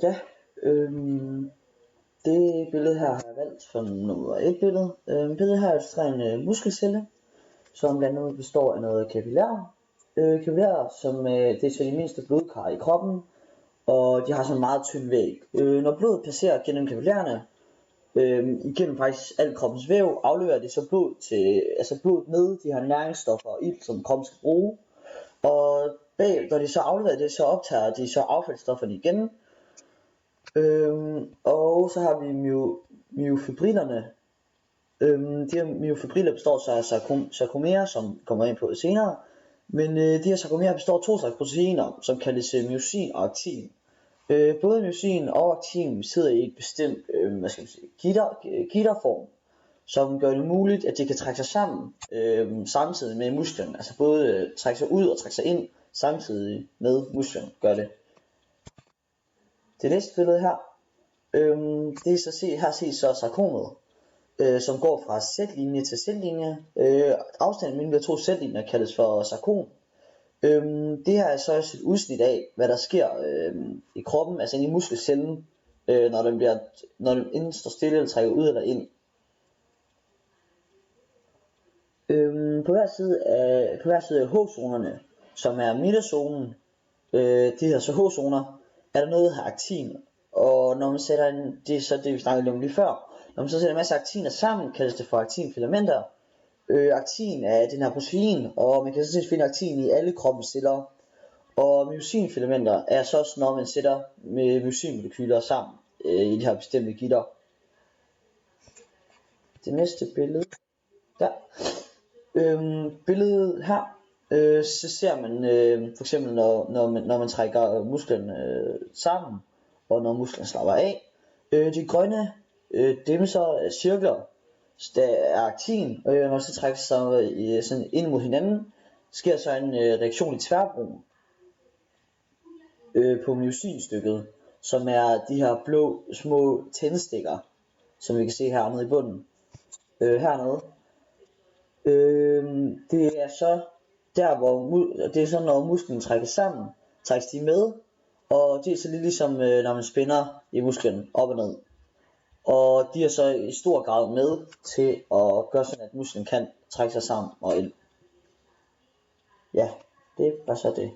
Ja, det billede her har jeg valgt som nummer 1 billede. Billedet her illustrerer en muskelcelle, som blandt andet består af noget kapillær. Kapillær, som det er så de mindste blodkar i kroppen, og de har sådan en meget tynd væg. Når blodet passerer gennem kapillærerne, igennem faktisk al kroppens væv, afleverer det så blod til, altså blodet med de her næringsstoffer og ilt, som kroppen skal bruge. Og når de så afleverer det, så optager de så affaldsstofferne igen. Og så har vi myofibrillerne. De her myofibriller består så af sarkomerer, som kommer ind på senere. Men de her sarkomerer består af 2 slags proteiner, som kaldes myosin og aktin. Både myosin og aktin sidder i et bestemt gitterform, som gør det muligt, at de kan trække sig sammen samtidig med musklen. Altså både trække sig ud og trække sig ind samtidig med musklen gør det. Det næste billede her, det er så her ses så sarkomet, som går fra sætlinje til sætlinje. Afstanden mellem de 2 sætlinjer kaldes for sarkom. Det her er så et udsnit af, hvad der sker i kroppen, altså inde i muskelcellen, når den enten står stille eller trækker ud eller ind. På hver side af H-zonerne, som er midterzonen, de her så H-zoner, er der noget her aktin. Og når man sætter det er så det vi snakkede om lige før, når man så sætter en masse aktiner sammen, kaldes det for aktinfilamenter. Aktin er den her protein, og man kan sådan set finde aktin i alle kroppens celler. Og myosinfilamenter er så også, når man sætter med myosinmolekyler sammen i de her bestemte gitter. Det næste billede der. Billedet her, så ser man for eksempel når man trækker musklen sammen, og når musklen slapper af. De grønne dem så cirkler, der er aktin, og når så trækker sig sådan ind mod hinanden, sker så en reaktion i tværbrug på myosinstykket, som er de her blå små tændstikker, som vi kan se hernede i bunden. Hernede. Det er så der hvor det er så når musklen trækkes sammen, trækkes de med, og det er så lidt ligesom når man spænder i musklen op og ned. Og de er så i stor grad med til at gøre sådan at musklen kan trække sig sammen og ind. Ja, det var så det.